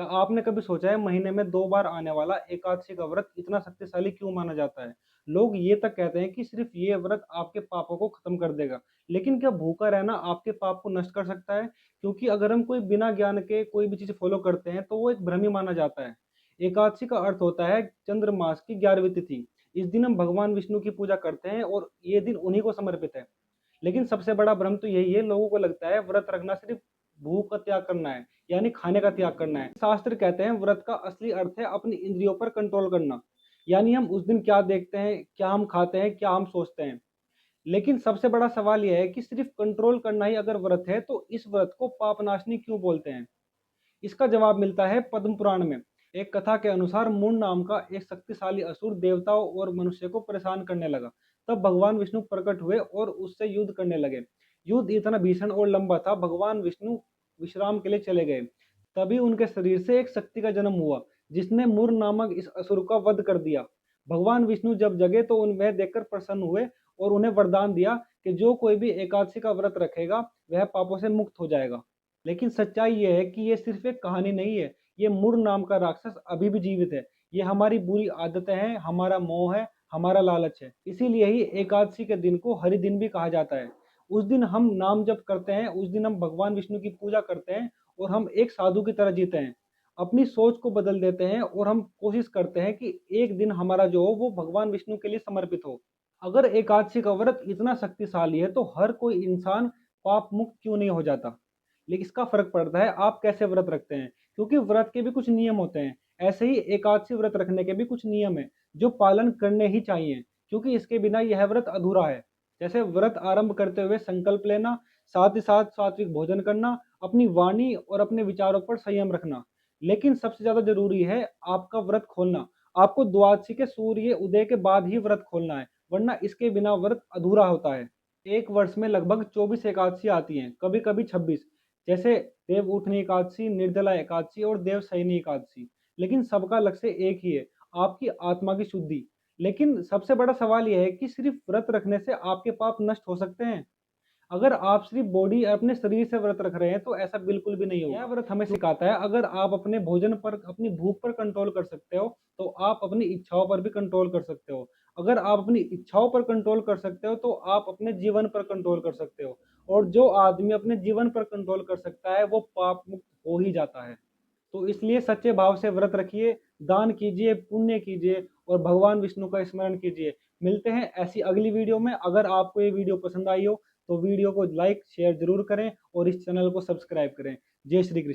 क्या आपने कभी सोचा है महीने में 2 बार आने वाला एकादशी का व्रत इतना शक्तिशाली क्यों माना जाता है? लोग ये तक कहते हैं कि सिर्फ ये व्रत आपके पापों को खत्म कर देगा। लेकिन क्या भूखा रहना आपके पाप को नष्ट कर सकता है? क्योंकि अगर हम कोई बिना ज्ञान के कोई भी चीज़ फॉलो करते हैं तो वो एक भ्रम ही माना जाता है। एकादशी का अर्थ होता है चंद्रमास की 11वीं तिथि। इस दिन हम भगवान विष्णु की पूजा करते हैं और ये दिन उन्हीं को समर्पित है। लेकिन सबसे बड़ा भ्रम तो यही है, लोगों को लगता है व्रत रखना सिर्फ भूख का त्याग करना है, यानी खाने का त्याग करना है। शास्त्र कहते हैं व्रत का असली अर्थ है अपनी इंद्रियों पर कंट्रोल करना, यानी हम उस दिन क्या देखते हैं, क्या हम खाते हैं, क्या हम सोचते हैं। लेकिन सबसे बड़ा सवाल यह है कि सिर्फ कंट्रोल करना ही अगर व्रत है तो इस व्रत को पापनाशनी क्यों बोलते हैं? इसका जवाब मिलता है पद्म पुराण में। एक कथा के अनुसार मून नाम का एक शक्तिशाली असुर देवताओं और मनुष्य को परेशान करने लगा। तब भगवान विष्णु प्रकट हुए और उससे युद्ध करने लगे। युद्ध इतना भीषण और लंबा था, भगवान विष्णु विश्राम के लिए चले गए। तभी उनके शरीर से एक शक्ति का जन्म हुआ जिसने मुर नामक इस असुर का वध कर दिया। भगवान विष्णु जब जगे तो उन्हें देखकर प्रसन्न हुए और उन्हें वरदान दिया कि जो कोई भी एकादशी का व्रत रखेगा वह पापों से मुक्त हो जाएगा। लेकिन सच्चाई ये है कि ये सिर्फ एक कहानी नहीं है, ये मुर नाम का राक्षस अभी भी जीवित है। ये हमारी बुरी आदतें हैं, हमारा मोह है, हमारा लालच है। इसीलिए ही एकादशी के दिन को हरि दिन भी कहा जाता है। उस दिन हम नाम जप करते हैं, उस दिन हम भगवान विष्णु की पूजा करते हैं और हम एक साधु की तरह जीते हैं। अपनी सोच को बदल देते हैं और हम कोशिश करते हैं कि एक दिन हमारा जो हो वो भगवान विष्णु के लिए समर्पित हो। अगर एकादशी का व्रत इतना शक्तिशाली है तो हर कोई इंसान पाप मुक्त क्यों नहीं हो जाता? लेकिन इसका फ़र्क पड़ता है आप कैसे व्रत रखते हैं, क्योंकि व्रत के भी कुछ नियम होते हैं। ऐसे ही एकादशी व्रत रखने के भी कुछ नियम हैं, जो पालन करने ही चाहिए, क्योंकि इसके बिना यह व्रत अधूरा है। जैसे व्रत आरंभ करते हुए संकल्प लेना, साथ ही साथ सात्विक भोजन करना, अपनी वाणी और अपने विचारों पर संयम रखना। लेकिन सबसे ज़्यादा ज़रूरी है आपका व्रत खोलना। आपको द्वादशी के सूर्य उदय के बाद ही व्रत खोलना है, वरना इसके बिना व्रत अधूरा होता है। एक वर्ष में लगभग 24 एकादशी आती हैं, कभी-कभी 26। जैसे देवउठनी एकादशी, निर्जला एकादशी और देवशयनी एकादशी। लेकिन सबका लक्ष्य एक ही है, आपकी आत्मा की शुद्धि। लेकिन सबसे बड़ा सवाल यह है कि सिर्फ व्रत रखने से आपके पाप नष्ट हो सकते हैं? अगर आप सिर्फ बॉडी अपने शरीर से व्रत रख रहे हैं तो ऐसा बिल्कुल भी नहीं होगा। यह व्रत हमें सिखाता है अगर आप अपने भोजन पर, अपनी भूख पर कंट्रोल कर सकते हो तो आप अपनी इच्छाओं पर भी कंट्रोल कर सकते हो। अगर आप अपनी इच्छाओं पर कंट्रोल कर सकते हो तो आप अपने जीवन पर कंट्रोल कर सकते हो। और जो आदमी अपने जीवन पर कंट्रोल कर सकता है वो पाप मुक्त हो ही जाता है। तो इसलिए सच्चे भाव से व्रत रखिए, दान कीजिए, पुण्य कीजिए और भगवान विष्णु का स्मरण कीजिए। मिलते हैं ऐसी अगली वीडियो में। अगर आपको ये वीडियो पसंद आई हो तो वीडियो को लाइक शेयर जरूर करें और इस चैनल को सब्सक्राइब करें। जय श्री कृष्ण।